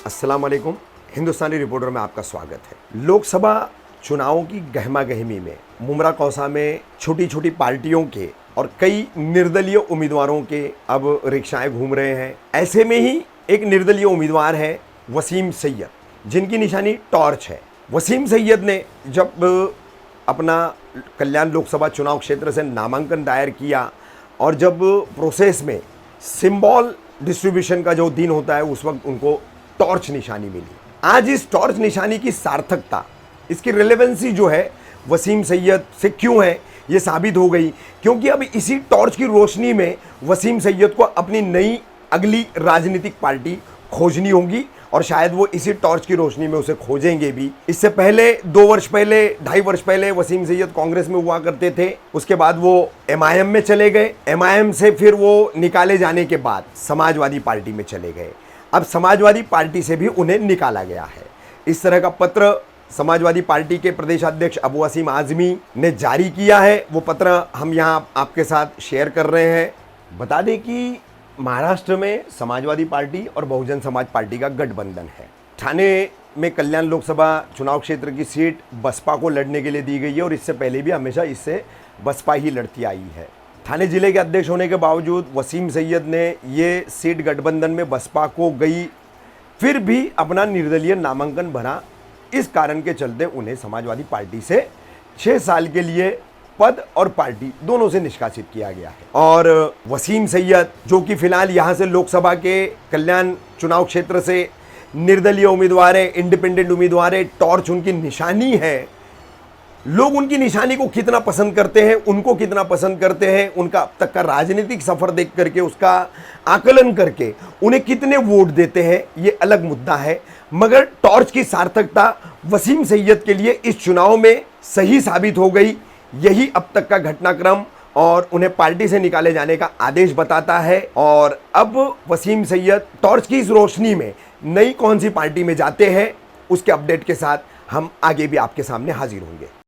अस्सलाम वालेकुम। हिंदुस्तानी रिपोर्टर में आपका स्वागत है। लोकसभा चुनावों की गहमा गहमी में मुमरा कौसा में छोटी छोटी पार्टियों के और कई निर्दलीय उम्मीदवारों के अब रिक्शाएं घूम रहे हैं। ऐसे में ही एक निर्दलीय उम्मीदवार है वसीम सैयद, जिनकी निशानी टॉर्च है। वसीम सैयद ने जब अपना कल्याण लोकसभा चुनाव क्षेत्र से नामांकन दायर किया और जब प्रोसेस में सिंबल डिस्ट्रीब्यूशन का जो दिन होता है उस वक्त उनको टॉर्च निशानी मिली। आज इस टॉर्च निशानी की सार्थकता, इसकी रिलेवेंसी जो है वसीम सैयद से क्यों है, ये साबित हो गई, क्योंकि अब इसी टॉर्च की रोशनी में वसीम सैयद को अपनी नई अगली राजनीतिक पार्टी खोजनी होगी और शायद वो इसी टॉर्च की रोशनी में उसे खोजेंगे भी। इससे पहले 2 वर्ष पहले, 2.5 वर्ष पहले वसीम सैयद कांग्रेस में हुआ करते थे। उसके बाद वो एमआईएम में चले गए। एमआईएम से फिर वो निकाले जाने के बाद समाजवादी पार्टी में चले गए। अब समाजवादी पार्टी से भी उन्हें निकाला गया है। इस तरह का पत्र समाजवादी पार्टी के प्रदेशाध्यक्ष अबू वसीम आजमी ने जारी किया है। वो पत्र हम यहाँ आपके साथ शेयर कर रहे हैं। बता दें कि महाराष्ट्र में समाजवादी पार्टी और बहुजन समाज पार्टी का गठबंधन है। ठाणे में कल्याण लोकसभा चुनाव क्षेत्र की सीट बसपा को लड़ने के लिए दी गई है और इससे पहले भी हमेशा इससे बसपा ही लड़ती आई है। ठाणे जिले के अध्यक्ष होने के बावजूद वसीम सैयद ने ये सीट गठबंधन में बसपा को गई, फिर भी अपना निर्दलीय नामांकन भरा। इस कारण के चलते उन्हें समाजवादी पार्टी से 6 साल के लिए पद और पार्टी दोनों से निष्कासित किया गया है। और वसीम सैयद, जो कि फिलहाल यहाँ से लोकसभा के कल्याण चुनाव क्षेत्र से निर्दलीय उम्मीदवार है, इंडिपेंडेंट उम्मीदवार है, टॉर्च उनकी निशानी है। लोग उनकी निशानी को कितना पसंद करते हैं, उनको कितना पसंद करते हैं, उनका अब तक का राजनीतिक सफर देख करके, उसका आकलन करके उन्हें कितने वोट देते हैं, ये अलग मुद्दा है। मगर टॉर्च की सार्थकता वसीम सैयद के लिए इस चुनाव में सही साबित हो गई। यही अब तक का घटनाक्रम और उन्हें पार्टी से निकाले जाने का आदेश बताता है। और अब वसीम सैयद टॉर्च की इस रोशनी में नई कौन सी पार्टी में जाते हैं, उसके अपडेट के साथ हम आगे भी आपके सामने हाजिर होंगे।